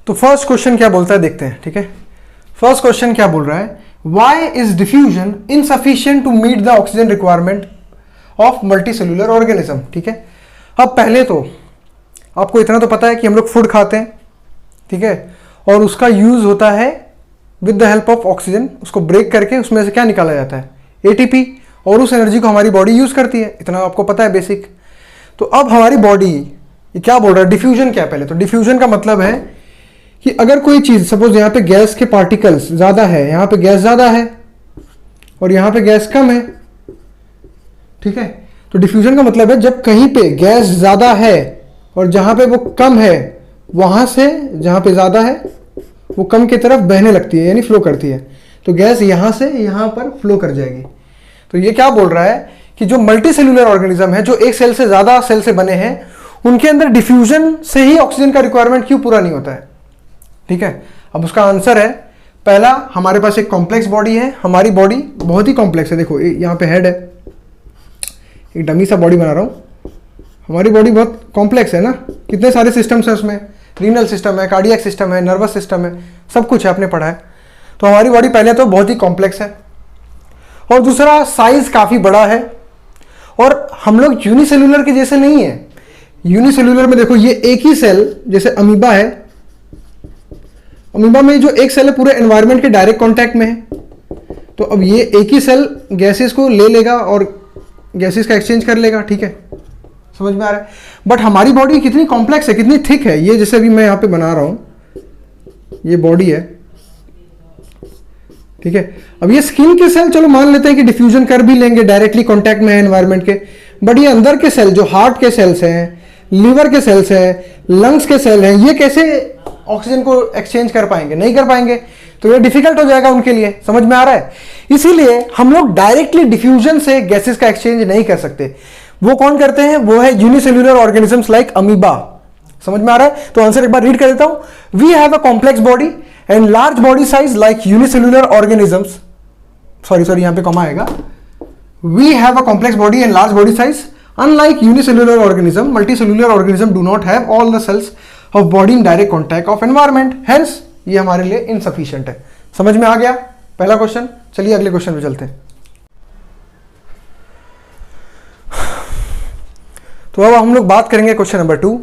तो first question क्या बोलता है देखते हैं, ठीक है। फर्स्ट क्वेश्चन क्या बोल रहा है, why is diffusion insufficient to meet the oxygen requirement of multicellular organism, ठीक है। अब पहले तो आपको इतना तो पता है कि हम लोग फूड खाते हैं, ठीक है, और उसका यूज होता है with the help of oxygen, उसको ब्रेक करके उसमें से क्या निकाला जाता है, एटीपी, और उस एनर्जी को हमारी बॉडी यूज करती है, इतना आपको पता है बेसिक। तो अब हमारी बॉडी ये क्या बोल रहा है, डिफ्यूजन क्या है पहले तो, डिफ्यूजन का मतलब है कि अगर कोई चीज सपोज यहाँ पे गैस के पार्टिकल्स ज्यादा है, यहाँ पे गैस ज्यादा है और यहाँ पे गैस कम है, ठीक है, तो डिफ्यूजन का मतलब है जब कहीं पे गैस ज्यादा है और जहां पे वो कम है, वहां से जहां पे ज्यादा है वो कम की तरफ बहने लगती है, यानी फ्लो करती है, तो गैस यहां से यहां पर फ्लो कर जाएगी। तो ये क्या बोल रहा है कि जो मल्टी सेल्यूलर ऑर्गेनिज्म है, जो एक सेल से ज्यादा सेल से बने हैं, उनके अंदर डिफ्यूजन से ही ऑक्सीजन का रिक्वायरमेंट क्यों पूरा नहीं होता है, ठीक है। अब उसका आंसर है, पहला, हमारे पास एक कॉम्प्लेक्स बॉडी है, हमारी बॉडी बहुत ही कॉम्प्लेक्स है। देखो यहाँ पे हेड है, एक डमी सा बॉडी बना रहा हूं, हमारी बॉडी बहुत कॉम्प्लेक्स है ना, कितने सारे सिस्टम्स हैं उसमें, रीनल सिस्टम है, कार्डियक सिस्टम है, नर्वस सिस्टम है, सब कुछ है, आपने पढ़ा है। तो हमारी बॉडी पहले तो बहुत ही कॉम्प्लेक्स है, और दूसरा साइज काफी बड़ा है, और हम लोग यूनिसेल्यूलर के जैसे नहीं है। यूनिसेल्यूलर में देखो, ये एक ही सेल, जैसे अमीबा है, अमीबा में जो एक सेल है पूरे एनवायरनमेंट के डायरेक्ट कांटेक्ट में है, तो अब ये एक ही सेल गैसेस को ले लेगा और गैसेस का एक्सचेंज कर लेगा, ठीक है, समझ में आ रहा है। बट हमारी बॉडी कितनी कॉम्प्लेक्स है, कितनी थिक है, ये जैसे अभी मैं यहाँ पे बना रहा हूं, ये बॉडी है, ठीक है। अब ये स्किन के सेल चलो मान लेते हैं कि डिफ्यूजन कर भी लेंगे, डायरेक्टली कांटेक्ट में है एनवायरनमेंट के, बट ये अंदर के सेल जो हार्ट के सेल्स हैं, लीवर के सेल्स हैं, लंग्स के सेल हैं, ये कैसे ऑक्सीजन को एक्सचेंज कर पाएंगे, नहीं कर पाएंगे, तो ये डिफिकल्ट हो जाएगा उनके लिए, समझ में आ रहा है। इसीलिए हम लोग डायरेक्टली डिफ्यूजन से गैसेस का एक्सचेंज नहीं कर सकते। वो कौन करते हैं, वो है यूनिसेल्यूलर ऑर्गेनिजम्स लाइक अमीबा, समझ में आ रहा है। तो आंसर एक बार रीड कर देता हूं, we have a complex body and large body size like unicellular organisms, sorry यहां पे कॉमा आएगा, we have a complex body and large body size unlike unicellular organism, multicellular organism do not have all the cells of body in direct contact of environment, hence ये हमारे लिए insufficient है। समझ में आ गया पहला क्वेश्चन। चलिए अगले क्वेश्चन पे चलते हैं। तो अब हम लोग बात करेंगे question number 2,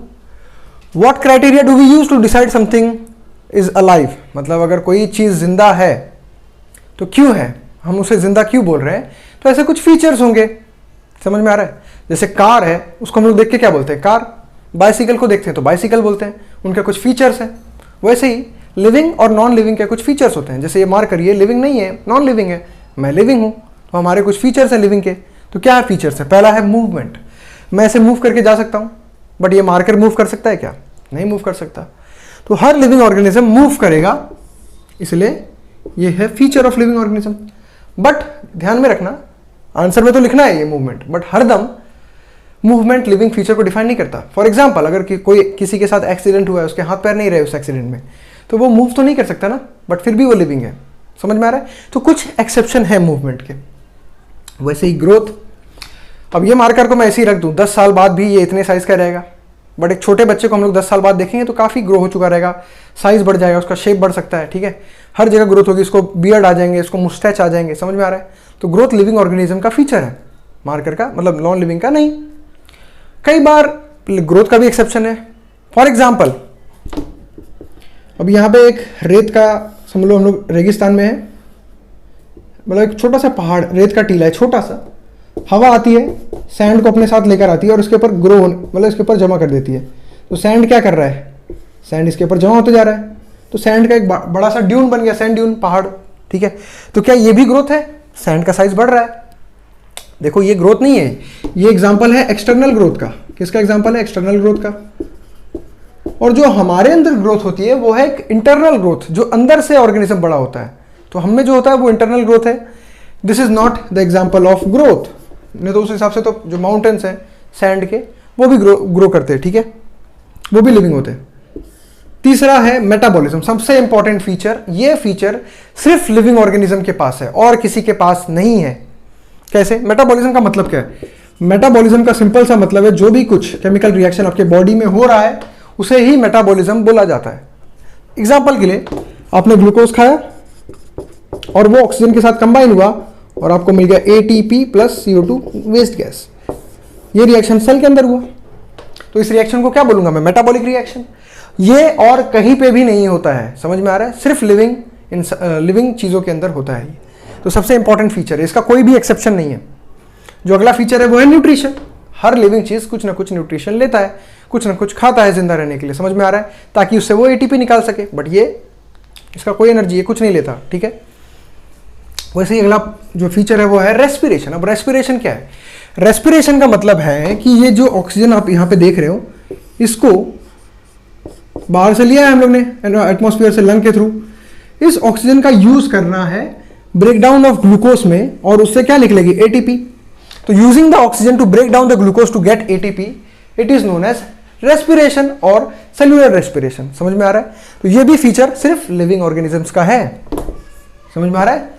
what criteria do we use to decide something is alive, मतलब अगर कोई चीज जिंदा है तो क्यों है, हम उसे जिंदा क्यों बोल रहे हैं, तो ऐसे कुछ फीचर्स होंगे, समझ में आ रहा है। जैसे कार है, उसको हम लोग देख के क्या बोलते हैं, कार। बाइसिकल को देखते हैं तो बाइसिकल बोलते हैं, उनके कुछ फीचर्स हैं। वैसे ही लिविंग और नॉन लिविंग के कुछ फीचर्स होते हैं, जैसे ये मार्कर, ये लिविंग नहीं है, नॉन लिविंग है, मैं लिविंग हूं, तो हमारे कुछ फीचर्स हैं लिविंग के। तो क्या फीचर्स है, पहला है मूवमेंट, मैं ऐसे मूव करके जा सकता हूं, बट ये मार्कर मूव कर सकता है क्या, नहीं मूव कर सकता। तो हर लिविंग ऑर्गेनिज्म मूव करेगा, इसलिए ये है feature of living organism. But ध्यान में रखना, आंसर में तो लिखना है ये मूवमेंट, बट हरदम मूवमेंट लिविंग फीचर को डिफाइन नहीं करता। फॉर एग्जाम्पल, अगर कोई किसी के साथ एक्सीडेंट हुआ है, उसके हाथ पैर नहीं रहे उस एक्सीडेंट में, तो वो मूव तो नहीं कर सकता ना, बट फिर भी वो लिविंग है, समझ में आ रहा है। तो कुछ एक्सेप्शन है मूवमेंट के। वैसे ही ग्रोथ, अब ये मार्कर को मैं ऐसे ही रख दूं, 10 साल बाद भी ये इतने साइज का रहेगा, बट एक छोटे बच्चे को हम लोग 10 साल बाद देखेंगे तो काफी ग्रो हो चुका रहेगा, साइज बढ़ जाएगा, उसका शेप बढ़ सकता है, ठीक है, हर जगह ग्रोथ होगी, इसको बियर्ड आ जाएंगे, इसको मुस्टैच आ जाएंगे, समझ में आ रहा है। तो ग्रोथ लिविंग ऑर्गेनिज्म का फीचर है, मार्कर का, मतलब नॉन लिविंग का नहीं। कई बार ग्रोथ का भी एक्सेप्शन है। फॉर एग्जाम्पल, अब यहाँ पे एक रेत का, समझ लो हम लोग रेगिस्तान में है, मतलब एक छोटा सा पहाड़, रेत का टीला है छोटा सा, हवा आती है, सैंड को अपने साथ लेकर आती है और उसके ऊपर ग्रो, मतलब इसके ऊपर जमा कर देती है। तो सैंड क्या कर रहा है, सैंड इसके ऊपर जमा होते जा रहा है, तो सैंड का एक बड़ा सा ड्यून बन गया, सैंड ड्यून, पहाड़, ठीक है। तो क्या ये भी ग्रोथ है, सैंड का साइज बढ़ रहा है। देखो ये ग्रोथ नहीं है, ये एग्जांपल है एक्सटर्नल ग्रोथ का। किसका एग्जांपल है, एक्सटर्नल ग्रोथ का। और जो हमारे अंदर ग्रोथ होती है वो है एक इंटरनल ग्रोथ, जो अंदर से ऑर्गेनिज्म बड़ा होता है। तो हमें जो होता है वो इंटरनल ग्रोथ है। This is not the example of growth. नहीं तो उस हिसाब से तो जो माउंटेन्स हैं सैंड के, वो भी ग्रो करते हैं, ठीक है, वो भी लिविंग होते हैं। तीसरा है मेटाबॉलिज्म, सबसे इंपॉर्टेंट फीचर। ये फीचर सिर्फ लिविंग ऑर्गेनिज्म के पास है और किसी के पास नहीं है। कैसे, मेटाबॉलिज्म का मतलब क्या है, मेटाबॉलिज्म का सिंपल सा मतलब है जो भी कुछ केमिकल रिएक्शन आपके बॉडी में हो रहा है उसे ही मेटाबॉलिज्म बोला जाता है। एग्जाम्पल के लिए आपने ग्लूकोज खाया और वो ऑक्सीजन के साथ कंबाइन हुआ और आपको मिल गया ATP plus CO2 waste gas. ये रिएक्शन सेल के अंदर हुआ, तो इस रिएक्शन को क्या बोलूंगा मैं? Metabolic reaction. ये और कहीं पे भी नहीं होता है, समझ में आ रहा है? सिर्फ लिविंग चीज़ों के अंदर होता है ये। तो सबसे इंपॉर्टेंट फीचर है, इसका कोई भी एक्सेप्शन नहीं है। जो अगला फीचर है वो है न्यूट्रिशन। हर लिविंग चीज़ कुछ ना कुछ न्यूट्रिशन लेता है, कुछ ना कुछ खाता है जिंदा रहने के लिए, समझ में आ रहा है? ताकि उससे वो ATP निकाल सके। बट ये इसका कोई एनर्जी है, कुछ नहीं लेता, ठीक है। वैसे ही अगला जो फीचर है वो है रेस्पिरेशन। अब रेस्पिरेशन क्या है? रेस्पिरेशन का मतलब है कि ये जो ऑक्सीजन आप यहाँ पे देख रहे हो, इसको बाहर से लिया है हम लोग ने एटमॉस्फेयर से, लंग के थ्रू। इस ऑक्सीजन का यूज करना है ब्रेकडाउन ऑफ ग्लूकोज में, और उससे क्या निकलेगी? ATP। तो using the oxygen to break down the glucose to get ATP, it is known as respiration और सेल्यूलर रेस्पिरेशन। समझ में आ रहा है? तो ये भी फीचर सिर्फ लिविंग ऑर्गेनिजम्स का है। समझ में आ रहा है?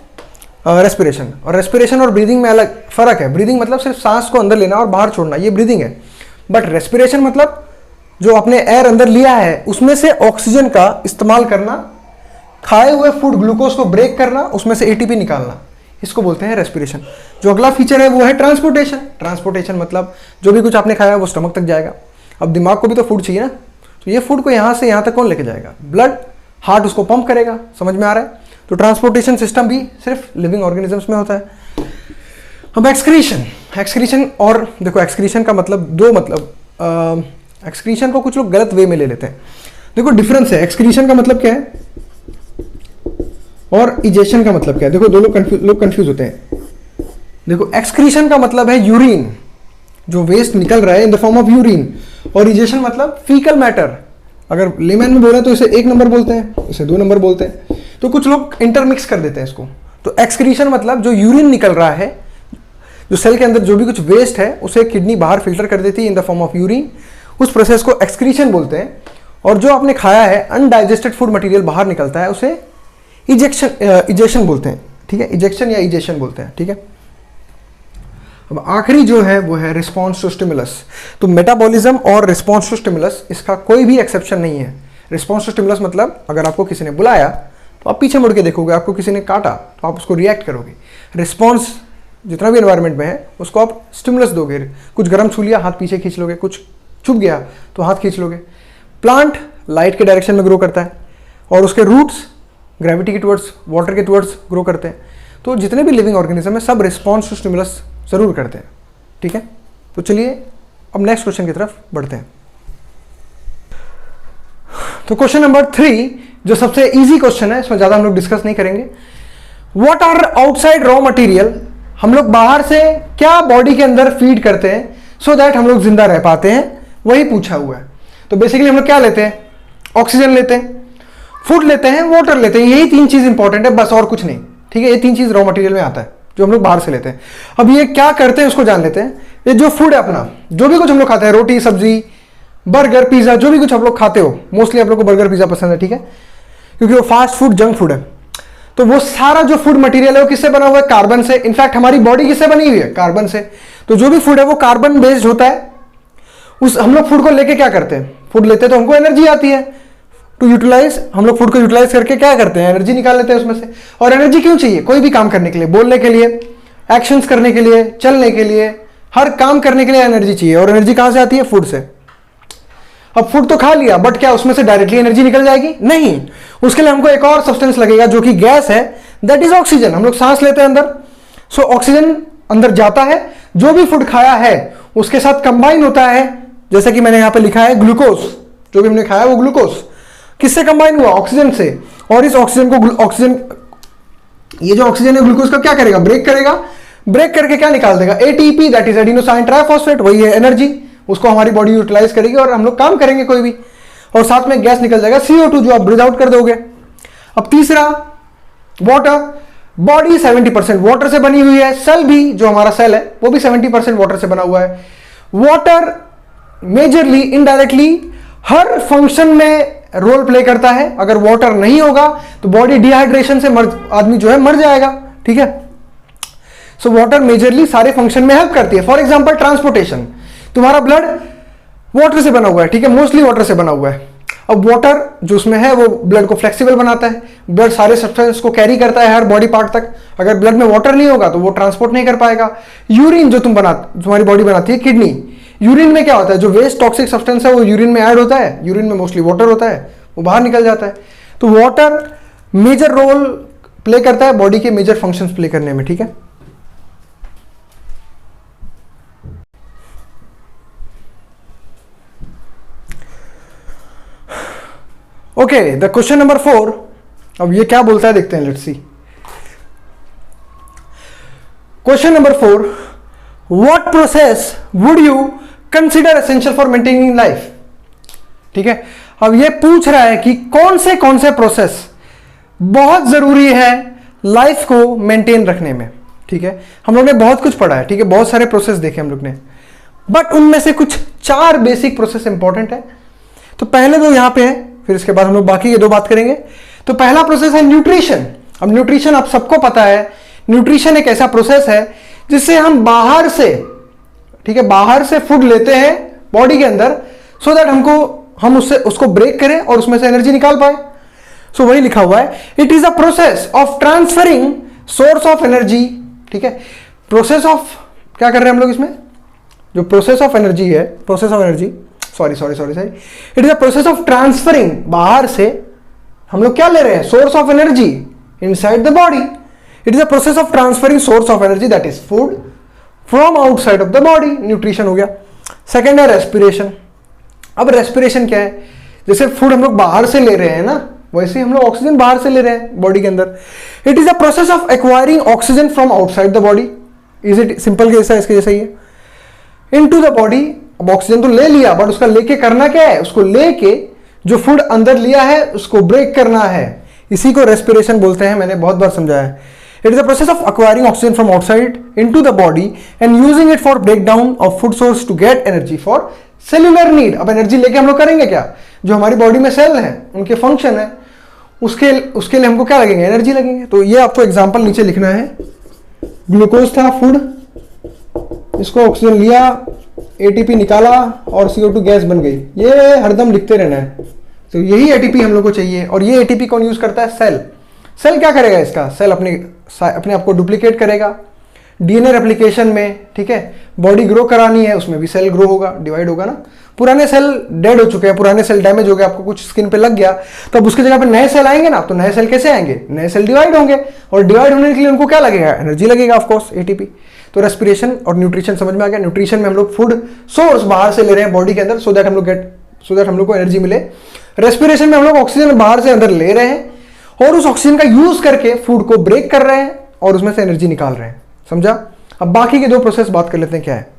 रेस्पिरेशन और ब्रीदिंग में अलग फर्क है। ब्रीदिंग मतलब सिर्फ सांस को अंदर लेना और बाहर छोड़ना, ये ब्रीदिंग है। बट रेस्पिरेशन मतलब जो आपने एयर अंदर लिया है उसमें से ऑक्सीजन का इस्तेमाल करना, खाए हुए फूड ग्लूकोज को ब्रेक करना, उसमें से ATP निकालना, इसको बोलते हैं रेस्पिरेशन। जो अगला फीचर है वो है ट्रांसपोर्टेशन मतलब जो भी कुछ आपने खाया वो स्टमक तक जाएगा। अब दिमाग को भी तो फूड चाहिए ना, तो ये फूड को यहाँ से यहाँ तक कौन लेके जाएगा? ब्लड, हार्ट उसको पंप करेगा। समझ में आ रहा है? तो ट्रांसपोर्टेशन सिस्टम भी सिर्फ लिविंग ऑर्गेनिजम्स में होता है। अब एक्सक्रीशन और देखो, एक्सक्रीशन का मतलब दो मतलब एक्सक्रीशन को कुछ लोग गलत वे में ले लेते हैं। देखो डिफरेंस है, एक्सक्रीशन का मतलब क्या है और इजेशन का मतलब क्या है। देखो दो लोग कंफ्यूज होते हैं। देखो एक्सक्रीशन का मतलब है यूरिन, जो वेस्ट निकल रहा है in the form of urine, और इजेशन मतलब फीकल मैटर। अगर लेमैन में बोले तो इसे 1 नंबर बोलते हैं, इसे 2 नंबर बोलते हैं। तो कुछ लोग इंटरमिक्स कर देते हैं इसको। तो एक्सक्रीशन मतलब जो यूरिन निकल रहा है, जो सेल के अंदर जो भी कुछ वेस्ट है उसे किडनी बाहर फिल्टर कर देती है in the form of urine, उस प्रोसेस को एक्सक्रीशन बोलते हैं। और जो आपने खाया है अनडाइजेस्टेड फूड मटेरियल बाहर निकलता है उसे इजेशन बोलते हैं, ठीक है। इजेक्शन या इजेशन बोलते हैं, ठीक है। अब आखिरी जो है वो है रिस्पॉन्स टू स्टिमुलस। तो मेटाबॉलिज्म और रिस्पॉन्स टू स्टिमुलस, इसका कोई भी एक्सेप्शन नहीं है। रिस्पॉन्स टू स्टिमुलस मतलब अगर आपको किसी ने बुलाया तो आप पीछे मुड़ के देखोगे, आपको किसी ने काटा तो आप उसको रिएक्ट करोगे। रिस्पॉन्स जितना भी एनवायरनमेंट में है उसको आप स्टिमुलस दोगे। कुछ गर्म छू लिया, हाथ पीछे खींच लोगे, कुछ चुभ गया तो हाथ खींच लोगे। प्लांट लाइट के डायरेक्शन में ग्रो करता है और उसके रूट्स ग्रेविटी के टुवर्ड्स, वाटर के टुवर्ड्स ग्रो करते हैं। तो जितने भी लिविंग ऑर्गेनिज्म है सब रिस्पॉन्स टू स्टिमुलस जरूर करते हैं, ठीक है। तो चलिए अब नेक्स्ट क्वेश्चन की तरफ बढ़ते हैं। तो क्वेश्चन नंबर 3 जो सबसे इजी क्वेश्चन है, इसमें ज्यादा हम लोग डिस्कस नहीं करेंगे। What are outside raw material, हम लोग बाहर से क्या बॉडी के अंदर फीड करते हैं सो दैट हम लोग जिंदा रह पाते हैं, वही पूछा हुआ है। तो बेसिकली हम लोग क्या लेते हैं? ऑक्सीजन लेते हैं, फूड लेते हैं, वाटर लेते हैं। यही 3 चीज इंपॉर्टेंट है, बस और कुछ नहीं, ठीक है। ये 3 चीज रॉ मटेरियल में आता है जो हम लोग बाहर से लेते हैं। अब ये क्या करते हैं उसको जान लेते हैं। ये जो फूड है अपना, जो भी कुछ हम लोग खाते हैं, रोटी सब्जी बर्गर पिज्जा, जो भी कुछ आप लोग खाते हो, मोस्टली आप लोग को बर्गर पिज्जा पसंद है, ठीक है, क्योंकि वो फास्ट फूड जंक फूड है। तो वो सारा जो फूड मटेरियल है वो किससे बना हुआ है? कार्बन से। इनफैक्ट हमारी बॉडी किससे बनी हुई है? कार्बन से। तो जो भी फूड है वो कार्बन बेस्ड होता है। उस हम लोग फूड को लेके क्या करते हैं? फूड लेते हैं तो हमको एनर्जी आती है टू यूटिलाइज। हम लोग फूड को यूटिलाइज करके क्या करते हैं? एनर्जी निकाल लेते हैं उसमें से। और एनर्जी क्यों चाहिए? कोई भी काम करने के लिए, बोलने के लिए, एक्शंस करने के लिए, चलने के लिए, हर काम करने के लिए एनर्जी चाहिए। और एनर्जी कहां से आती है? फूड से। अब फूड तो खा लिया, बट क्या उसमें से डायरेक्टली एनर्जी निकल जाएगी? नहीं, उसके लिए हमको एक और सब्सटेंस लगेगा जो कि गैस है, दैट इज ऑक्सीजन। हम लोग सांस लेते हैं अंदर, सो ऑक्सीजन अंदर जाता है, जो भी फूड खाया है उसके साथ कंबाइन होता है। जैसे कि मैंने यहां पे लिखा है ग्लूकोज, जो भी हमने खाया वो ग्लूकोज किससे कंबाइन हुआ? ऑक्सीजन से। और इस ऑक्सीजन को ये जो ऑक्सीजन है ग्लूकोज का क्या करेगा? ब्रेक करेगा। ब्रेक करके क्या निकाल देगा? ATP, that is adenosine triphosphate, वही है एनर्जी। उसको हमारी बॉडी यूटिलाइज करेगी और हम लोग काम करेंगे कोई भी। और साथ में गैस निकल जाएगा CO2, जो आप ब्रीथ आउट कर दोगे। अब तीसरा वाटर, बॉडी 70% वाटर से बनी हुई है। सेल भी, जो हमारा सेल है वो भी 70% वाटर से बना हुआ है। वाटर मेजरली इनडायरेक्टली हर फंक्शन में रोल प्ले करता है। अगर वाटर नहीं होगा तो बॉडी डिहाइड्रेशन से आदमी जो है मर जाएगा, ठीक है। सो वाटर मेजरली सारे फंक्शन में हेल्प करती है। फॉर एग्जांपल ट्रांसपोर्टेशन, तुम्हारा ब्लड वाटर से बना हुआ है, ठीक है, मोस्टली वाटर से बना हुआ है। अब वाटर जो उसमें है वो ब्लड को फ्लेक्सिबल बनाता है, ब्लड सारे सब्सटेंस को कैरी करता है हर बॉडी पार्ट तक। अगर ब्लड में वाटर नहीं होगा तो वो ट्रांसपोर्ट नहीं कर पाएगा। यूरिन जो तुम्हारी बॉडी बनाती है, किडनी, यूरिन में क्या होता है, जो वेस्ट टॉक्सिक सब्सटेंस है वो यूरिन में ऐड होता है, यूरिन में मोस्टली वाटर होता है, वो बाहर निकल जाता है। तो वाटर मेजर रोल प्ले करता है बॉडी के मेजर फंक्शंस प्ले करने में, ठीक है। ओके, द क्वेश्चन नंबर 4, अब ये क्या बोलता है देखते हैं, let's see. Question number 4, what process would you consider essential for maintaining life. ठीक है, अब ये पूछ रहा है कि कौन से प्रोसेस बहुत जरूरी है लाइफ को मेंटेन रखने में। ठीक है, हम लोग ने बहुत कुछ पढ़ा है, ठीक है, बहुत सारे प्रोसेस देखे हम लोग ने, बट उनमें से कुछ 4 बेसिक प्रोसेस इंपॉर्टेंट है। तो पहले तो यहां पे है, फिर इसके बाद हम लोग बाकी ये 2 बात करेंगे। तो पहला प्रोसेस है न्यूट्रिशन। अब न्यूट्रिशन आप सबको पता है, न्यूट्रिशन एक ऐसा प्रोसेस है जिससे हम बाहर से, ठीक है, बाहर से फूड लेते हैं बॉडी के अंदर, सो दैट हम उसको ब्रेक करें और उसमें से एनर्जी निकाल पाए। सो वही लिखा हुआ है, it is a process of transferring source of energy. ठीक है, प्रोसेस ऑफ क्या कर रहे हैं हम लोग इसमें, जो प्रोसेस ऑफ एनर्जी है, process of energy, sorry, it is a process of transferring, बाहर से हम लोग क्या ले रहे हैं, source of energy inside the body. It is a process of transferring source of energy, that is food, from outside of the body. Nutrition हो गया। सेकेंड है रेस्पिरेशन। अब रेस्पिरेशन क्या है, जैसे फूड हम लोग बाहर से ले रहे हैं ना, वैसे ही हम लोग ऑक्सीजन बाहर से ले रहे हैं बॉडी के अंदर। It is a process of acquiring oxygen from outside the body. Is it simple जैसा, इसके जैसा ही है, इनटू द बॉडी। अब ऑक्सीजन तो ले लिया, बट उसका लेके करना क्या है, उसको लेके जो फूड अंदर लिया है उसको ब्रेक करना है, इसी को रेस्पिरेशन बोलते हैं, मैंने बहुत बार समझाया है। It is a process of acquiring oxygen from outside into the body and using it for break down of food source to get energy for cellular need. अब एनर्जी लेके हम लोग करेंगे क्या, जो हमारी बॉडी में सेल है उनके फंक्शन है, उसके लिए हमको क्या लगेंगे, एनर्जी लगेंगे। तो ये आपको एग्जांपल नीचे लिखना है। ग्लूकोज था फूड, इसको ऑक्सीजन लिया, एटीपी निकाला और CO2 गैस बन गई। ये हरदम लिखते रहना है। तो यही एटीपी हम लोग को चाहिए, और ये एटीपी कौन यूज करता है, सेल। सेल क्या करेगा, इसका सेल अपने आप को डुप्लीकेट करेगा डीएनए रेप्लिकेशन में। ठीक है, बॉडी ग्रो करानी है, उसमें भी सेल ग्रो होगा, डिवाइड होगा ना। पुराने सेल डेड हो चुके हैं, पुराने सेल डैमेज हो गए, आपको कुछ स्किन पे लग गया, तो अब उसकी जगह पे नए सेल आएंगे ना, तो नए सेल कैसे आएंगे, नए सेल डिवाइड होंगे, और डिवाइड होने के लिए उनको क्या लगेगा, एनर्जी लगेगा, ऑफ कोर्स एटीपी। तो रेस्पिरेशन और न्यूट्रिशन समझ में आ गया। न्यूट्रिशन में हम लोग फूड सोर्स बाहर से ले रहे हैं बॉडी के अंदर, सो दैट हम लोग को एनर्जी मिले। रेस्पिरेशन में हम लोग ऑक्सीजन बाहर से अंदर ले रहे हैं और उस ऑक्सीजन का यूज करके फूड को ब्रेक कर रहे हैं और उसमें से एनर्जी निकाल रहे हैं। समझा। अब बाकी के 2 प्रोसेस बात कर लेते हैं, क्या है।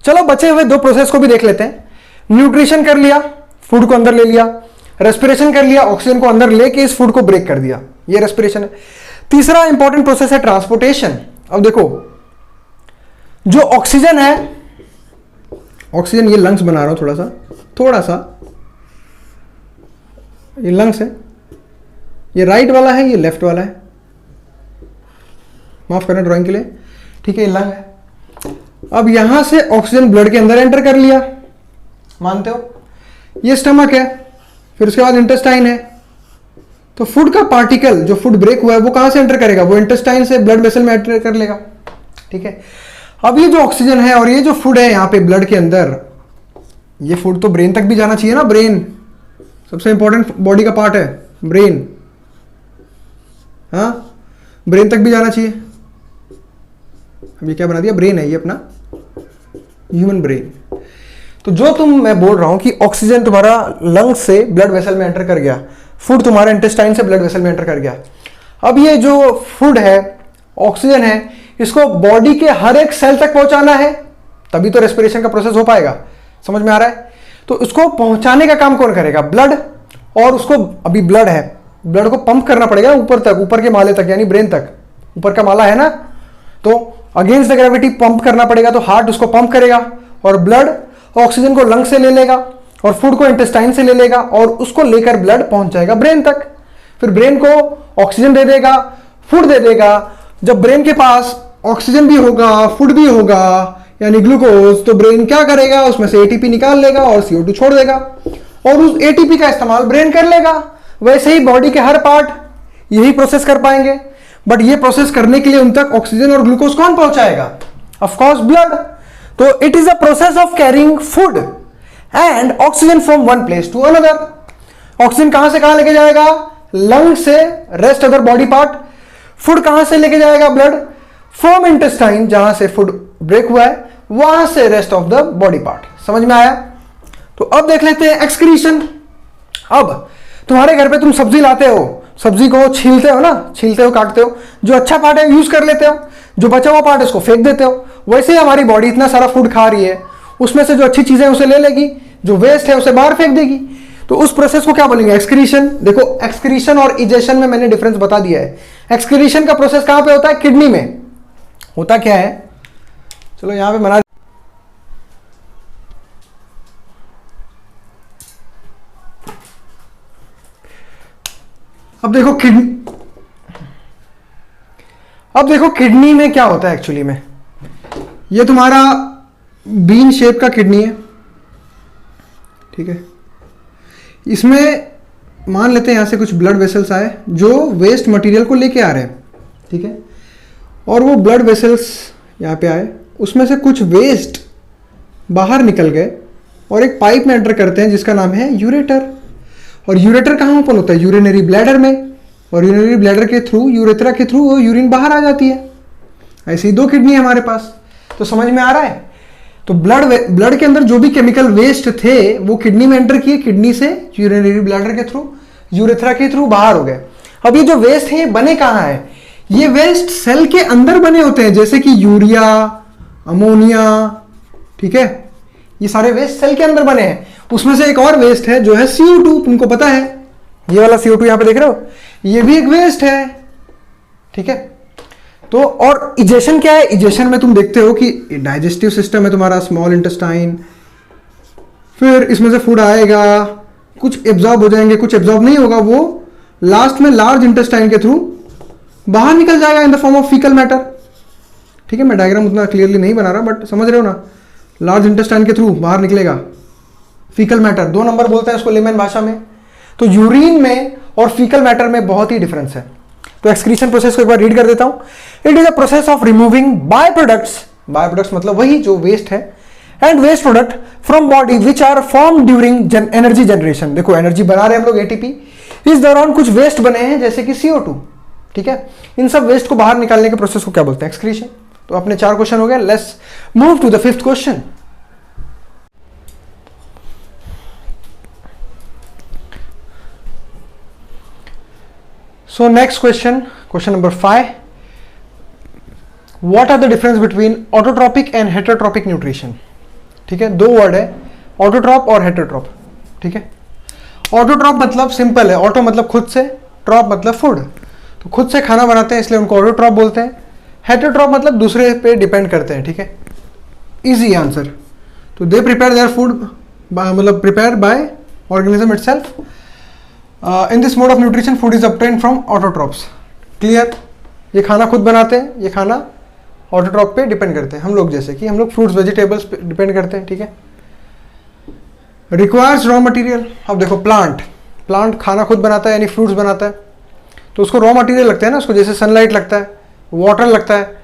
चलो बचे हुए 2 प्रोसेस को भी देख लेते हैं। न्यूट्रिशन कर लिया, फूड को अंदर ले लिया। रेस्पिरेशन कर लिया, ऑक्सीजन को अंदर लेके इस फूड को ब्रेक कर दिया, ये रेस्पिरेशन है। तीसरा इंपॉर्टेंट प्रोसेस है ट्रांसपोर्टेशन। अब देखो, जो ऑक्सीजन है, ऑक्सीजन, ये लंग्स बना रहा हूं थोड़ा सा, ये लंग्स है, ये राइट वाला है, ये लेफ्ट वाला है, माफ करना ड्राइंग के लिए। ठीक है, ये लंग है। अब यहां से ऑक्सीजन ब्लड के अंदर एंटर कर लिया, मानते हो। ये स्टमक है, फिर उसके बाद इंटेस्टाइन है। तो फूड का पार्टिकल, जो फूड ब्रेक हुआ है, वो कहां से एंटर करेगा, वो इंटेस्टाइन से ब्लड वेसल में एंटर कर लेगा। ठीक है, अब ये जो ऑक्सीजन है और ये जो फूड है यहां पे ब्लड के अंदर, ये फूड तो ब्रेन तक भी जाना चाहिए ना। ब्रेन सबसे इंपॉर्टेंट बॉडी का पार्ट है, ब्रेन। हाँ, ब्रेन तक भी जाना चाहिए। अब ये क्या बना दिया, ब्रेन है ये अपना, ह्यूमन ब्रेन। तो जो मैं बोल रहा हूं कि ऑक्सीजन तुम्हारा लंग्स से ब्लड वेसल में एंटर कर गया, फूड तुम्हारा इंटेस्टाइन से ब्लड वेसल में एंटर कर गया। अब ये जो फूड है, ऑक्सीजन है, इसको बॉडी के हर एक सेल तक पहुंचाना है, तभी तो रेस्पिरेशन का प्रोसेस हो पाएगा। समझ में आ रहा है। तो इसको पहुंचाने का काम कौन करेगा, ब्लड। और उसको, अभी ब्लड है, ब्लड को पंप करना पड़ेगा ऊपर तक, ऊपर के माले तक, यानी ब्रेन तक। ऊपर का माला है ना, तो अगेंस्ट द ग्रेविटी पंप करना पड़ेगा, तो हार्ट उसको पंप करेगा और ब्लड ऑक्सीजन को लंग से ले लेगा और फूड को इंटेस्टाइन से ले लेगा और उसको लेकर ब्लड पहुंच जाएगा ब्रेन तक। फिर ब्रेन को ऑक्सीजन दे देगा, फूड दे देगा। जब ब्रेन के पास ऑक्सीजन भी होगा, फूड भी होगा, यानी ग्लूकोज, तो ब्रेन क्या करेगा, उसमें से एटीपी निकाल लेगा और CO2 छोड़ देगा और उस एटीपी का इस्तेमाल ब्रेन कर लेगा। वैसे ही बॉडी के हर पार्ट यही प्रोसेस कर पाएंगे, बट ये प्रोसेस करने के लिए उन तक ऑक्सीजन और ग्लूकोज कौन पहुंचाएगा? Of course blood. तो it is a process of carrying food and oxygen from one place to another. Oxygen कहां से कहां लेके जाएगा? लंग से rest other body part. Food कहां से लेके जाएगा? ब्लड फ्रॉम इंटेस्टाइन, जहां से फूड ब्रेक हुआ है, वहां से rest of the body part. समझ में आया? तो अब देख लेते हैं एक्सक्रीशन। अब तुम्हारे घर पे तुम सब्जी लाते हो, सब्जी को छीलते हो ना, छीलते हो, काटते हो, जो अच्छा पार्ट है यूज कर लेते हो, जो बचा हुआ पार्ट है उसको फेंक देते हो। वैसे ही हमारी बॉडी इतना सारा फूड खा रही है, उसमें से जो अच्छी चीजें हैं उसे ले लेगी, जो वेस्ट है उसे बाहर फेंक देगी। तो उस प्रोसेस को क्या बोलेंगे? एक्सक्रीशन। देखो एक्सक्रीशन और इजेशन में मैंने डिफरेंस बता दिया है। एक्सक्रीशन का प्रोसेस कहां पे होता है? किडनी में। होता क्या है, चलो यहां पे बना, अब देखो किडनी में क्या होता है एक्चुअली में। ये तुम्हारा बीन शेप का किडनी है, ठीक है। इसमें मान लेते हैं यहां से कुछ ब्लड वेसल्स आए जो वेस्ट मटेरियल को लेके आ रहे हैं, ठीक है। और वो ब्लड वेसल्स यहाँ पे आए, उसमें से कुछ वेस्ट बाहर निकल गए और एक पाइप में एंटर करते हैं जिसका नाम है यूरेटर। और यूरेटर कहाँ ओपन होता है? यूरिनरी ब्लैडर में। और यूरिनरी ब्लैडर के थ्रू, यूरेथ्रा के थ्रू वो यूरिन बाहर आ जाती है। ऐसी दो किडनी है हमारे पास। तो समझ में आ रहा है? तो ब्लड के अंदर जो भी केमिकल वेस्ट थे वो किडनी में एंटर किए, किडनी से यूरिनरी ब्लैडर के थ्रू, यूरेथ्रा के थ्रू बाहर हो गए। अब ये जो वेस्ट है ये बने कहाँ है? ये वेस्ट सेल के अंदर बने होते हैं, जैसे कि यूरिया, अमोनिया, ठीक है। ये सारे वेस्ट सेल के अंदर बने हैं। उसमें से एक और वेस्ट है जो है CO2, तुमको पता है, ये वाला CO2 यहां पे देख रहे हो, ये भी एक वेस्ट है, ठीक है। तो और इजेशन क्या है? इजेशन में तुम देखते हो कि डाइजेस्टिव सिस्टम है तुम्हारा, स्मॉल इंटेस्टाइन, फिर इसमें से फूड आएगा, कुछ एब्जॉर्ब हो जाएंगे, कुछ एब्जॉर्ब नहीं होगा, वो लास्ट में लार्ज इंटेस्टाइन के थ्रू बाहर निकल जाएगा in the form of faecal matter, ठीक है। मैं डायग्राम उतना क्लियरली नहीं बना रहा, बट समझ रहे हो ना, लार्ज इंटेस्टाइन के थ्रू बाहर निकलेगा फीकल मैटर। 2 नंबर बोलते हैं इसको लेमन भाषा में। तो यूरिन में और फीकल मैटर में बहुत ही डिफरेंस है। तो एक्सक्रीशन प्रोसेस को एक बार रीड कर देता हूं। It is a process of removing by products, by products मतलब वही जो वेस्ट है, and waste product from body which are form during energy generation. देखो एनर्जी बना रहे हैं हम लोग, ATP, इस दौरान कुछ वेस्ट बने हैं जैसे कि CO2, ठीक है। इन सब वेस्ट को बाहर निकालने के प्रोसेस को क्या बोलते हैं? एक्सक्रीशन। तो अपने 4 क्वेश्चन हो गए। Let's move to the 5th question. So next question, question number 5. What are the difference between autotropic and heterotropic nutrition? ठीक है, 2 वर्ड है, ऑटोट्रॉप और हेटेरोट्रॉप, ठीक है। ऑटोट्रॉप मतलब सिंपल है, ऑटो मतलब खुद से, ट्रॉप मतलब फूड। तो खुद से खाना बनाते हैं इसलिए उनको ऑटोट्रॉप बोलते हैं। हेटेरोट्रॉप मतलब दूसरे पे डिपेंड करते हैं, ठीक है। Easy answer. तो दे प्रिपेयर देयर फूड, मतलब prepare by organism itself. In this mode of nutrition food is obtained from autotrophs. Clear? ये खाना खुद बनाते हैं, ये खाना ऑटोट्रॉप पे डिपेंड करते हैं। हम लोग जैसे कि हम लोग फ्रूट्स वेजिटेबल्स पे डिपेंड करते हैं, ठीक है। Requires raw material. अब देखो प्लांट खाना खुद बनाता है यानी फ्रूट्स बनाता है, तो उसको रॉ मटेरियल लगता है ना, उसको जैसे सनलाइट लगता है, वाटर लगता है,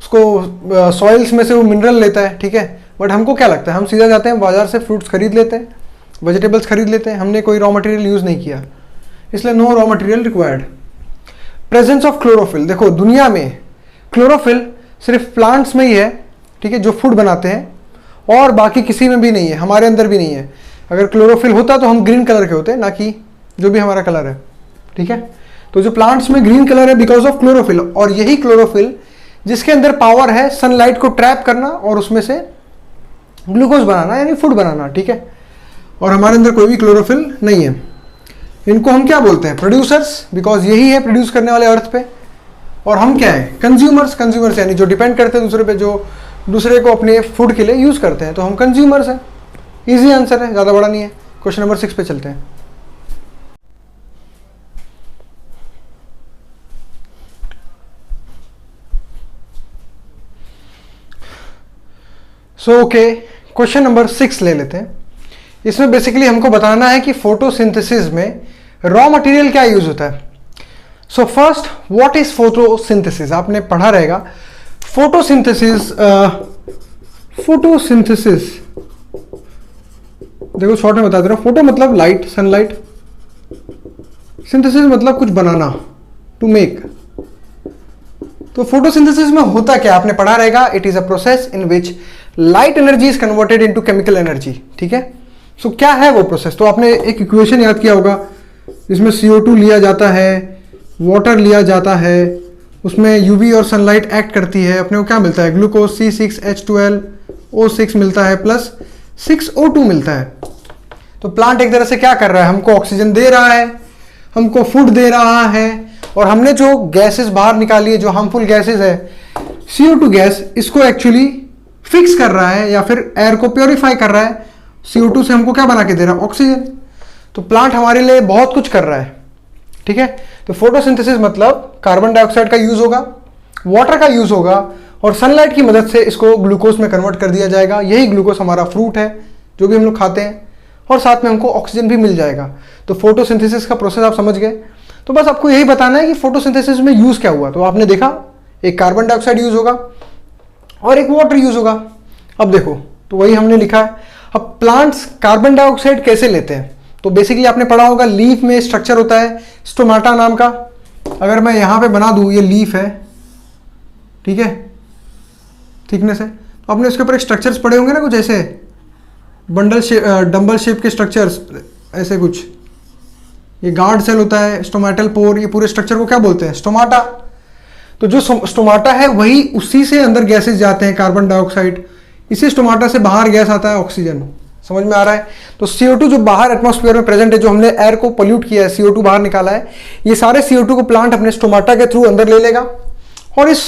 उसको सॉइल्स में से वो मिनरल लेता है, ठीक है। बट हमको क्या लगता है? हम सीधा जाते हैं बाजार से फ्रूट्स खरीद लेते हैं, वेजिटेबल्स खरीद लेते हैं, हमने कोई रॉ मटेरियल यूज़ नहीं किया, इसलिए no raw material required. Presence of chlorophyll. देखो दुनिया में क्लोरोफिल सिर्फ प्लांट्स में ही है, ठीक है, जो फूड बनाते हैं, और बाकी किसी में भी नहीं है, हमारे अंदर भी नहीं है। अगर क्लोरोफिल होता तो हम ग्रीन कलर के होते, ना कि जो भी हमारा कलर है, ठीक है। तो जो प्लांट्स में ग्रीन कलर है बिकॉज ऑफ क्लोरोफिल, और यही क्लोरोफिल जिसके अंदर पावर है सनलाइट को ट्रैप करना और उसमें से ग्लूकोज बनाना यानी फूड बनाना, ठीक है। और हमारे अंदर कोई भी क्लोरोफिल नहीं है। इनको हम क्या बोलते हैं? प्रोड्यूसर्स, बिकॉज यही है प्रोड्यूस करने वाले अर्थ पे। और हम क्या है? कंज्यूमर्स यानी जो डिपेंड करते हैं दूसरे पे, जो दूसरे को अपने फूड के लिए यूज करते हैं, तो हम कंज्यूमर्स हैं। इजी आंसर है, ज़्यादा बड़ा नहीं है। क्वेश्चन नंबर 6 पे चलते हैं। सो ओके, क्वेश्चन नंबर 6 ले लेते हैं। इसमें बेसिकली हमको बताना है कि फोटोसिंथेसिस में रॉ मटेरियल क्या यूज होता है। So first, what is photosynthesis? आपने पढ़ा रहेगा फोटोसिंथेसिस। फोटोसिंथेसिस देखो शॉर्ट में बता दे रहा हूं। फोटो मतलब लाइट, सनलाइट। सिंथेसिस मतलब कुछ बनाना, टू मेक। तो फोटोसिंथेसिस में होता क्या आपने पढ़ा रहेगा, it is a process in which light energy is converted into chemical energy. ठीक है, सो क्या है वो प्रोसेस? तो आपने एक इक्वेशन याद किया होगा जिसमें CO2 लिया जाता है, वाटर लिया जाता है, उसमें यूवी और सनलाइट एक्ट करती है, अपने को क्या मिलता है, ग्लूकोज C6H12O6 मिलता है प्लस 6O2 मिलता है। तो प्लांट एक तरह से क्या कर रहा है, हमको ऑक्सीजन दे रहा है, हमको फूड दे रहा है, और हमने जो गैसेस बाहर निकाली है, जो हार्मफुल गैसेस है, CO2 गैस, इसको एक्चुअली फिक्स कर रहा है या फिर एयर को प्योरीफाई कर रहा है। CO2 से हमको क्या बना के दे रहा है, ऑक्सीजन। तो प्लांट हमारे लिए बहुत कुछ कर रहा है। ठीक है, तो फोटोसिंथेसिस मतलब कार्बन डाइऑक्साइड का यूज होगा, वाटर का यूज होगा, और सनलाइट की मदद से इसको ग्लूकोज में कन्वर्ट कर दिया जाएगा। यही ग्लूकोज हमारा फ्रूट है जो भी हम लोग खाते हैं, और साथ में हमको ऑक्सीजन भी मिल जाएगा। तो फोटोसिंथेसिस का प्रोसेस आप समझ गए। तो बस आपको यही बताना है कि फोटोसिंथेसिस में यूज क्या हुआ। तो आपने देखा एक कार्बन डाइऑक्साइड यूज होगा और एक वाटर यूज होगा। अब देखो, तो वही हमने लिखा है। अब प्लांट्स कार्बन डाइऑक्साइड कैसे लेते हैं? तो बेसिकली आपने पढ़ा होगा लीफ में स्ट्रक्चर होता है स्टोमाटा नाम का। अगर मैं यहां पे बना दूं, ये लीफ है, ठीक है, थिकनेस है, तो आपने उसके ऊपर एक स्ट्रक्चर्स पढ़े होंगे ना, कुछ ऐसे डंबल शेप के स्ट्रक्चर्स, ऐसे कुछ। ये गार्ड सेल होता है, स्टोमेटल पोर, ये पूरे स्ट्रक्चर को क्या बोलते हैं, स्टोमाटा। तो जो स्टोमाटा है वही, उसी से अंदर गैसेस जाते हैं, कार्बन डाइऑक्साइड, इसी स्टोमाटा से बाहर गैस आता है ऑक्सीजन। समझ में आ रहा है? तो CO2 जो बाहर एटमॉस्फेयर में प्रेजेंट है, जो हमने एयर को पोल्यूट किया है, CO2 बाहर निकाला है, ये सारे CO2 को प्लांट अपने स्टोमाटा के थ्रू अंदर ले लेगा और इस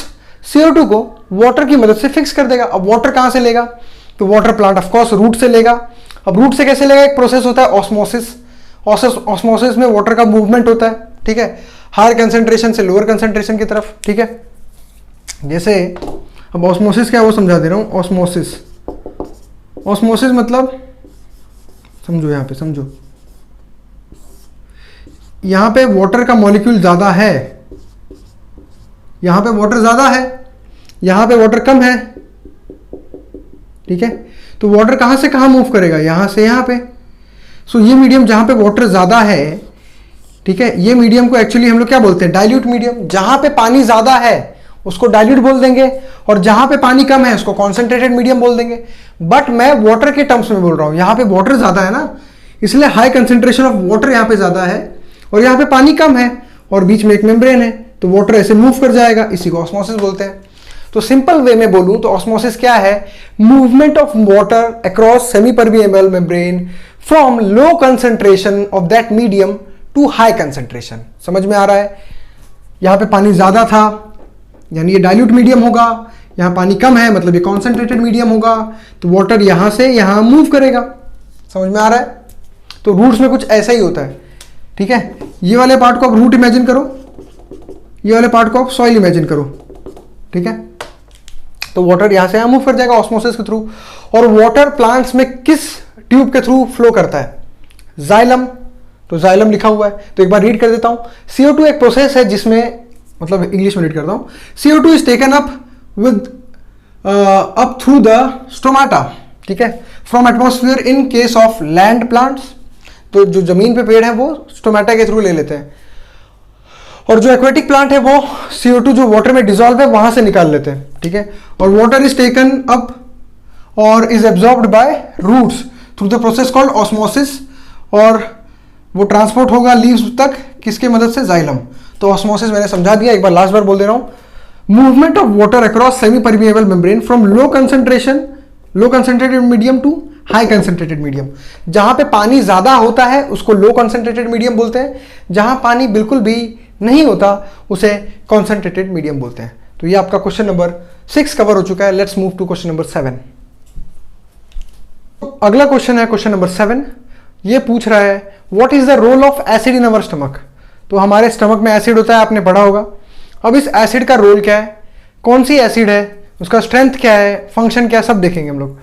CO2 को वाटर की मदद से फिक्स कर देगा। अब वाटर कहां से लेगा? तो वाटर प्लांट ऑफकोर्स रूट से लेगा। अब रूट से कैसे लेगा? एक प्रोसेस होता है ऑस्मोसिस। ऑस्मोसिस में वाटर का मूवमेंट होता है, ठीक है, हायर कंसेंट्रेशन से लोअर कंसेंट्रेशन की तरफ। ठीक है, जैसे अब ऑस्मोसिस क्या है वो समझा दे रहा हूं। ऑस्मोसिस मतलब समझो, यहां पे समझो, यहां पे वाटर का मॉलिक्यूल ज्यादा है, यहां पे वाटर ज्यादा है, यहां पे वाटर कम है। ठीक है, तो वाटर कहां से कहां मूव करेगा? यहां से यहां पे। सो ये मीडियम जहां पे वाटर ज्यादा है, ठीक है, ये मीडियम को एक्चुअली हम लोग क्या बोलते हैं, डाइल्यूट मीडियम। जहां पे पानी ज्यादा है उसको डाइल्यूट बोल देंगे, और जहां पे पानी कम है उसको कॉन्सेंट्रेटेड मीडियम बोल देंगे। बट मैं वाटर के टर्म्स में बोल रहा हूं, यहां पे वाटर ज्यादा है ना, इसलिए हाई कंसेंट्रेशन ऑफ वाटर यहां पे ज्यादा है, और यहां पे पानी कम है, और बीच में एक मेम्ब्रेन है, तो वाटर ऐसे मूव कर जाएगा, इसी को ऑस्मोसिस बोलते हैं। तो सिंपल वे में बोलूं तो ऑस्मोसिस क्या है? Movement of water across semi permeable membrane from low concentration of that medium to high concentration. समझ में आ रहा है? यहां पे पानी ज्यादा था यानी ये डाइल्यूट मीडियम होगा, यहां पानी कम है मतलब ये कॉन्सेंट्रेटेड मीडियम होगा, तो वाटर यहां से यहां मूव करेगा। समझ में आ रहा है? तो रूट्स में कुछ ऐसा ही होता है। ठीक है, ये वाले पार्ट को आप रूट इमेजिन करो, ये वाले पार्ट को आप सॉइल इमेजिन करो। ठीक है, तो वाटर यहां से यहां मूव कर जाएगा ऑस्मोसिस के थ्रू। और वाटर प्लांट्स में किस ट्यूब के थ्रू फ्लो करता है? जाइलम। तो जाइलम लिखा हुआ है, तो एक बार रीड कर देता हूं। CO2 एक प्रोसेस है जिसमें, मतलब इंग्लिश में रीड करता हूं, CO2 is taken up with up through the stomata, ठीक है, from atmosphere in case of land plants. तो जो जमीन पे पेड़ है वो स्टोमाटा के थ्रू ले लेते हैं, और जो एक्वेटिक प्लांट है वो CO2 जो वाटर में डिजोल्व है वहां से निकाल लेते हैं। ठीक है, और वाटर इज टेकन अप और is absorbed by roots through the process called osmosis, और वो ट्रांसपोर्ट होगा लीव्स तक, किसके मदद से? जाइलम। तो ऑस्मोसिस मैंने समझा दिया, एक बार लास्ट बार बोल दे रहा हूं। Movement of water across semi permeable membrane from low concentrated medium to high concentrated medium. जहां पे पानी ज्यादा होता है उसको लो कंसेंट्रेटेड मीडियम बोलते हैं, जहां पानी बिल्कुल भी नहीं होता उसे कॉन्सेंट्रेटेड मीडियम बोलते हैं। तो ये आपका क्वेश्चन नंबर 6 कवर हो चुका है। Let's move to question number 7। अगला क्वेश्चन है क्वेश्चन नंबर 7। ये पूछ रहा है what is the role of acid in our stomach. तो हमारे स्टमक में एसिड होता है, आपने पढ़ा होगा। अब इस एसिड का रोल क्या है, कौन सी एसिड है उसका स्ट्रेंथ क्या है, फंक्शन क्या है, सब देखेंगे हम लोग।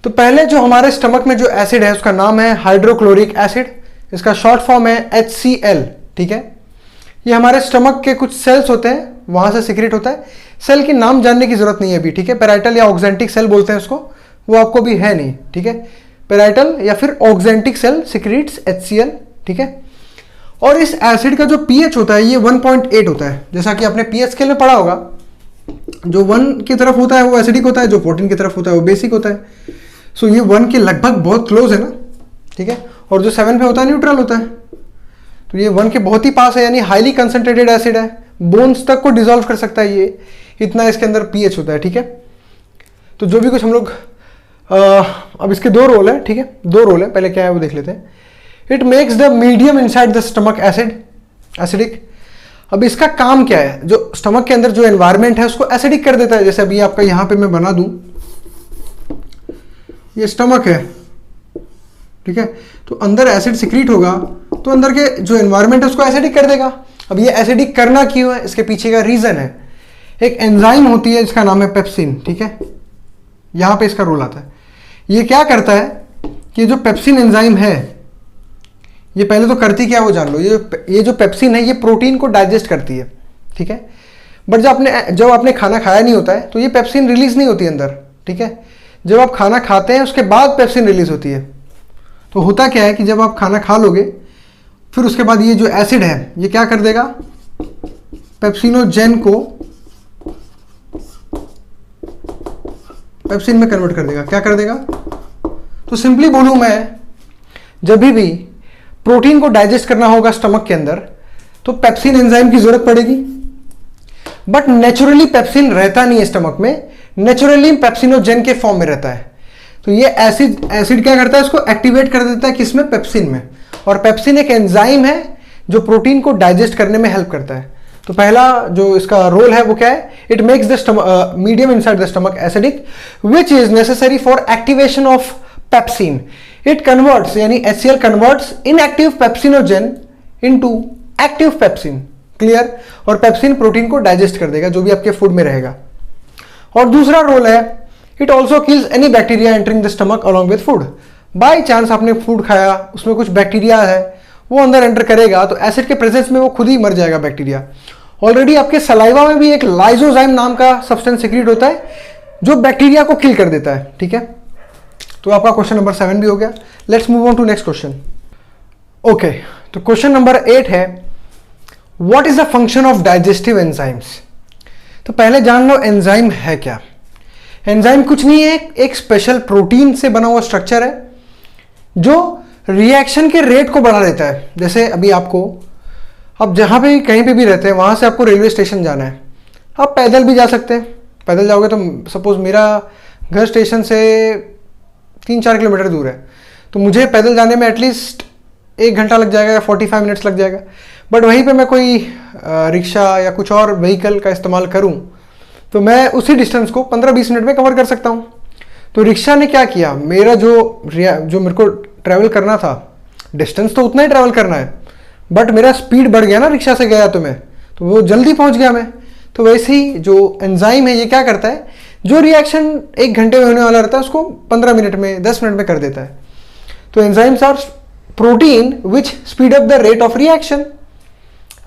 तो पहले जो हमारे स्टमक में जो एसिड है उसका नाम है हाइड्रोक्लोरिक एसिड, इसका शॉर्ट फॉर्म है HCl, ठीक है। ये हमारे स्टमक के कुछ सेल्स होते हैं, वहां से सीक्रेट होता है। सेल की नाम जानने की जरूरत नहीं है अभी, ठीक है। पेराइटल या ऑक्जेंटिक सेल बोलते हैं उसको, वो आपको भी है नहीं, ठीक है। पेराइटल या फिर ऑक्जेंटिक सेल सिक्रीट्स HCl, ठीक है। और इस एसिड का जो pH होता है ये 1.8 होता है, जैसा कि आपने pH स्केल में पढ़ा होगा। जो 1 की तरफ होता है वो एसिडिक होता है, जो 14 की तरफ होता है वो बेसिक होता है। सो ये 1 के लगभग बहुत क्लोज है ना, ठीक है। और जो 7 पे होता है न्यूट्रल होता है, तो ये 1 के बहुत ही पास है, यानी हाईली कंसंट्रेटेड एसिड है, बोन्स तक को डिसॉल्व कर सकता है ये, इतना इसके अंदर pH होता है, ठीक है। तो जो भी कुछ हम लोग अब इसके 2 रोल है, ठीक है, 2 रोल है। पहले क्या है वो देख लेते हैं। It makes the medium inside the stomach acidic. अब इसका काम क्या है, जो स्टमक के अंदर जो एनवायरमेंट है उसको एसिडिक कर देता है। जैसे अभी आपका यहां पे मैं बना दूं, ये स्टमक है, ठीक है, तो अंदर एसिड सिक्रीट होगा तो अंदर के जो एनवायरमेंट है उसको एसिडिक कर देगा। अब ये एसिडिक करना क्यों है, इसके पीछे का रीजन है, एक एंजाइम होती है जिसका नाम है पेप्सिन, ठीक है। यहां पे इसका रोल आता है। ये क्या करता है कि जो पेप्सिन एंजाइम है, ये पहले तो करती क्या वो जान लो। ये जो पेप्सिन है ये प्रोटीन को डाइजेस्ट करती है, ठीक है। बट जब आपने खाना खाया नहीं होता है तो ये पेप्सिन रिलीज नहीं होती अंदर, ठीक है। जब आप खाना खाते हैं उसके बाद पेप्सिन रिलीज होती है। तो होता क्या है कि जब आप खाना खा लोगे फिर उसके बाद ये जो एसिड है ये क्या कर देगा, पेप्सिनोजेन को पेप्सिन में कन्वर्ट कर देगा। क्या कर देगा, तो सिंपली बोलूं मैं, जब भी प्रोटीन को डाइजेस्ट करना होगा स्टमक के अंदर तो पेप्सिन एंजाइम की जरूरत पड़ेगी। बट नेचुरली पेप्सिन रहता नहीं है स्टमक में, नेचुरली पेप्सिनोजेन के फॉर्म में रहता है। तो ये एसिड क्या करता है, इसको एक्टिवेट कर देता है किसमें, पेप्सिन में। और पेप्सिन एक एंजाइम है जो प्रोटीन को डाइजेस्ट करने में हेल्प करता है। तो पहला जो इसका रोल है वो क्या है, it makes the medium inside the stomach acidic which is necessary for activation of pepsin. It converts, यानी HCl converts inactive pepsinogen into active pepsin, clear. और पेप्सिन प्रोटीन को डाइजेस्ट कर देगा जो भी आपके फूड में रहेगा। और दूसरा रोल है, it also kills any bacteria entering the stomach along with food. By chance आपने फूड खाया, उसमें कुछ बैक्टीरिया है वो अंदर एंटर करेगा तो एसिड के प्रेजेंस में वो खुद ही मर जाएगा बैक्टीरिया। ऑलरेडी आपके सलाइवा में भी एक लाइजोजाइम नाम का सब्सटेंस सीक्रेट होता है जो बैक्टीरिया को किल कर देता है, ठीक है। तो आपका क्वेश्चन नंबर 7 भी हो गया। Let's move on to next question. Okay, तो क्वेश्चन नंबर 8 है, what is the function of digestive enzymes. तो पहले जान लो एंजाइम है क्या। एंजाइम कुछ नहीं है, एक स्पेशल प्रोटीन से बना हुआ स्ट्रक्चर है जो रिएक्शन के रेट को बढ़ा देता है। जैसे अभी आपको, आप जहां पे कहीं पे भी रहते हैं वहां से आपको रेलवे स्टेशन जाना है, आप पैदल भी जा सकते हैं। पैदल जाओगे तो सपोज मेरा घर स्टेशन से 3-4 किलोमीटर दूर है, तो मुझे पैदल जाने में एटलीस्ट 1 घंटा लग जाएगा या 45 मिनट्स लग जाएगा। बट वहीं पे मैं कोई रिक्शा या कुछ और व्हीकल का इस्तेमाल करूं तो मैं उसी डिस्टेंस को 15-20 मिनट में कवर कर सकता हूं। तो रिक्शा ने क्या किया, मेरा जो मेरे को ट्रैवल करना था, डिस्टेंस तो उतना ही ट्रैवल करना है, बट मेरा स्पीड बढ़ गया ना, रिक्शा से गया तो वो जल्दी पहुंच गया मैं। तो वैसे ही जो एंजाइम है ये क्या करता है, जो रिएक्शन 1 घंटे में होने वाला रहता है उसको 15 मिनट में, 10 मिनट में कर देता है। तो enzymes are protein which speed up the rate of reaction.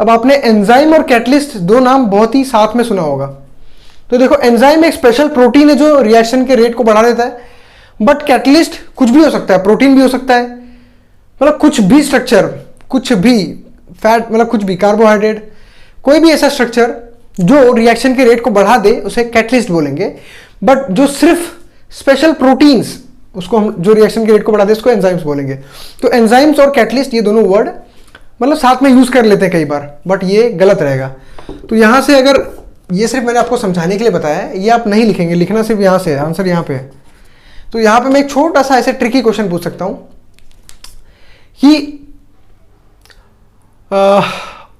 अब आपने एंजाइम और कैटलिस्ट 2 नाम बहुत ही साथ में सुना होगा। तो देखो, एंजाइम एक स्पेशल प्रोटीन है जो रिएक्शन के रेट को बढ़ा देता है, बट कैटलिस्ट कुछ भी हो सकता है, प्रोटीन भी हो सकता है, मतलब कुछ भी स्ट्रक्चर, कुछ भी फैट, मतलब कुछ भी कार्बोहाइड्रेट, कोई भी ऐसा स्ट्रक्चर जो रिएक्शन के रेट को बढ़ा दे उसे कैटलिस्ट बोलेंगे। बट जो सिर्फ स्पेशल प्रोटीन्स उसको हम जो रिएक्शन के रेट को बढ़ा दे उसको एंजाइम्स बोलेंगे। तो एंजाइम्स और कैटलिस्ट ये दोनों वर्ड मतलब साथ में यूज कर लेते हैं कई बार, बट ये गलत रहेगा। तो यहां से अगर ये सिर्फ मैंने आपको समझाने के लिए बताया है, ये आप नहीं लिखेंगे, लिखना सिर्फ यहां से है, आंसर यहां पे है। तो यहां पे मैं एक छोटा सा ऐसे ट्रिकी क्वेश्चन पूछ सकता हूं कि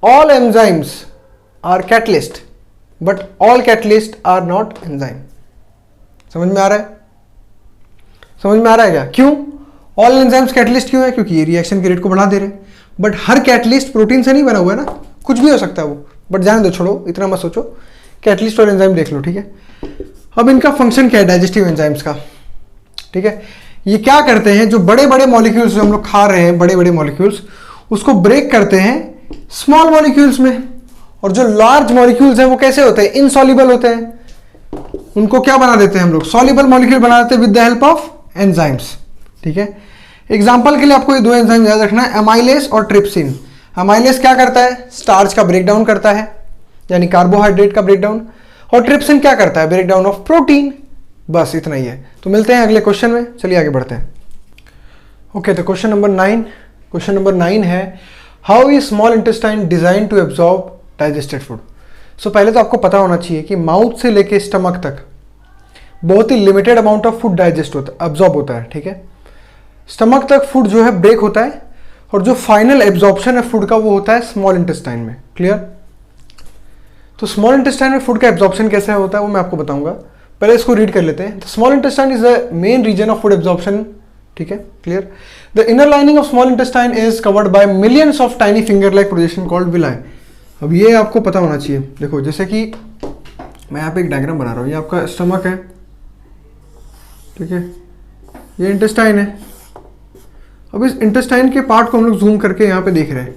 all enzymes are catalyst but all catalyst are not enzyme. समझ में आ रहा है? समझ में आ रहा है क्या? क्यों ऑल एंजाइम्स कैटलिस्ट क्यों है? क्योंकि ये रिएक्शन के रेट को बढ़ा दे रहे हैं। बट हर कैटलिस्ट प्रोटीन से नहीं बना हुआ है ना, कुछ भी हो सकता है वो, बट जाने दो, छोड़ो, इतना मत सोचो। कैटलिस्ट और एंजाइम देख लो, ठीक है। अब इनका फंक्शन क्या है डाइजेस्टिव एंजाइम्स का, ठीक है। ये क्या करते हैं, जो बड़े बड़े मॉलिक्यूल्स जो हम लोग खा रहे हैं, बड़े बड़े मॉलिक्यूल्स, उसको ब्रेक करते हैं स्मॉल मॉलिक्यूल्स में। और जो लार्ज मॉलिक्यूल्स हैं वो कैसे होते हैं, इनसॉल्युबल होते हैं, उनको क्या बना देते हैं हम लोग, सॉल्युबल मॉलिक्यूल बना देते हैं with the help of enzymes, ठीक है। एग्जांपल के लिए आपको ये दो एंजाइम याद रखना है, एमाइलेज और ट्रिप्सिन। एमाइलेज क्या करता है, स्टार्च का ब्रेकडाउन करता है, यानी कार्बोहाइड्रेट का ब्रेकडाउन, और ट्रिप्सिन क्या करता है, ब्रेकडाउन ऑफ प्रोटीन। बस इतना ही है। तो मिलते हैं अगले क्वेश्चन में, चलिए आगे बढ़ते हैं। ओके, तो क्वेश्चन नंबर 9, क्वेश्चन नंबर 9 है, how is small intestine design to absorb digested food. So पहले तो आपको पता होना चाहिए कि माउथ से लेके स्टमक तक बहुत ही limited amount of food digest होता है, एब्जॉर्ब होता है, ठीक है। स्टमक तक फूड जो है ब्रेक होता है, और जो फाइनल एब्जॉर्प्शन है फूड का वो होता है स्मॉल इंटेस्टाइन में। क्लियर। तो स्मॉल इंटेस्टाइन में फूड का एब्जॉर्प्शन कैसे होता है वो मैं आपको बताऊंगा, पहले इसको रीड कर लेते हैं। Small intestine is the main region of food absorption, ठीक है, clear. The inner lining of small intestine is covered by millions of tiny finger like projection called villi. अब ये आपको पता होना चाहिए। देखो जैसे कि मैं यहाँ पे एक डायग्राम बना रहा हूँ, ये आपका स्टमक है, ठीक है, ये इंटेस्टाइन है। अब इस इंटेस्टाइन के पार्ट को हम लोग जूम करके यहाँ पे देख रहे हैं।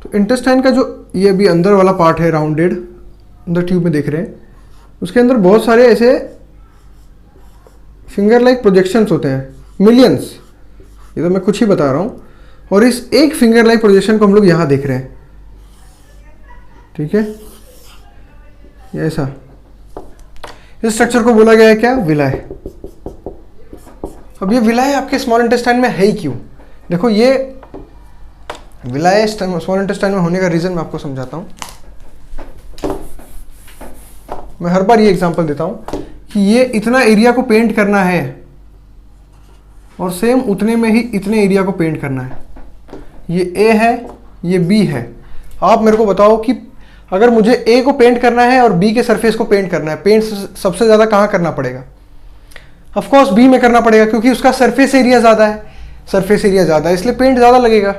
तो इंटेस्टाइन का जो ये अभी अंदर वाला पार्ट है, राउंडेड अंदर ट्यूब में देख रहे हैं, उसके अंदर बहुत सारे ऐसे फिंगर लाइक प्रोजेक्शंस होते हैं, मिलियंस। ये तो मैं कुछ ही बता रहा हूँ। और इस एक फिंगर लाइक प्रोजेक्शन को हम लोग यहाँ देख रहे हैं, ठीक है, ये ऐसा। इस स्ट्रक्चर को बोला गया है क्या, विलाय। अब ये विलाय आपके स्मॉल इंटेस्टाइन में है ही क्यों। देखो ये विलाय स्मॉल इंटेस्टाइन में होने का रीजन मैं आपको समझाता हूँ। मैं हर बार ये एग्जांपल देता हूँ कि ये इतना एरिया को पेंट करना है और सेम उतने में ही इतने एरिया को पेंट करना है। ये ए है, ये बी है। आप मेरे को बताओ कि अगर मुझे ए को पेंट करना है और बी के सरफेस को पेंट करना है, पेंट सबसे ज़्यादा कहाँ करना पड़ेगा, ऑफ कोर्स बी में करना पड़ेगा, क्योंकि उसका सरफेस एरिया ज़्यादा है, सरफेस एरिया ज़्यादा है इसलिए पेंट ज़्यादा लगेगा।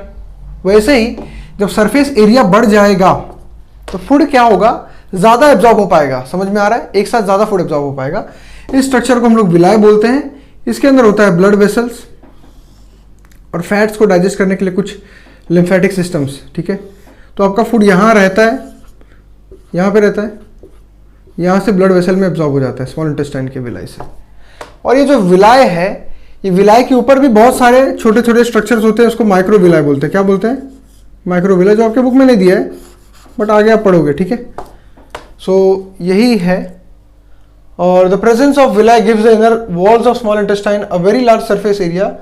वैसे ही जब सरफेस एरिया बढ़ जाएगा तो फूड क्या होगा, ज़्यादा एब्जॉर्ब हो पाएगा। समझ में आ रहा है, एक साथ ज़्यादा फूड एब्जॉर्ब हो पाएगा। इस स्ट्रक्चर को हम लोग विलाय बोलते हैं। इसके अंदर होता है ब्लड वेसल्स और फैट्स को डाइजेस्ट करने के लिए कुछ लिम्फेटिक सिस्टम्स, ठीक है। तो आपका फूड यहाँ रहता है, यहाँ पे रहता है, यहाँ से ब्लड वेसल में एब्जॉर्ब हो जाता है स्मॉल इंटेस्टाइन के विलाय से। और ये जो विलाय है, ये विलाय के ऊपर भी बहुत सारे छोटे छोटे स्ट्रक्चर्स होते हैं, उसको माइक्रो विलाय बोलते हैं। क्या बोलते हैं, माइक्रो विलाय, जो आपके बुक में नहीं दिया है बट आगे आप पढ़ोगे, ठीक है। सो यही है। और the presence of विलाय gives the inner walls of small intestine a very large surface area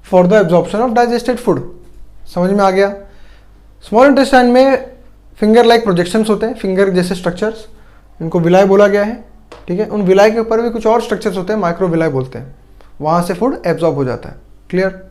for the absorption of digested food. समझ में आ गया। स्मॉल इंटेस्टाइन में फिंगर लाइक प्रोजेक्शंस होते हैं, फिंगर जैसे स्ट्रक्चर्स, इनको विलाय बोला गया है, ठीक है। उन विलाय के ऊपर भी कुछ और स्ट्रक्चर्स होते हैं, माइक्रो विलाय बोलते हैं, वहाँ से फूड एब्जॉर्ब हो जाता है। क्लियर।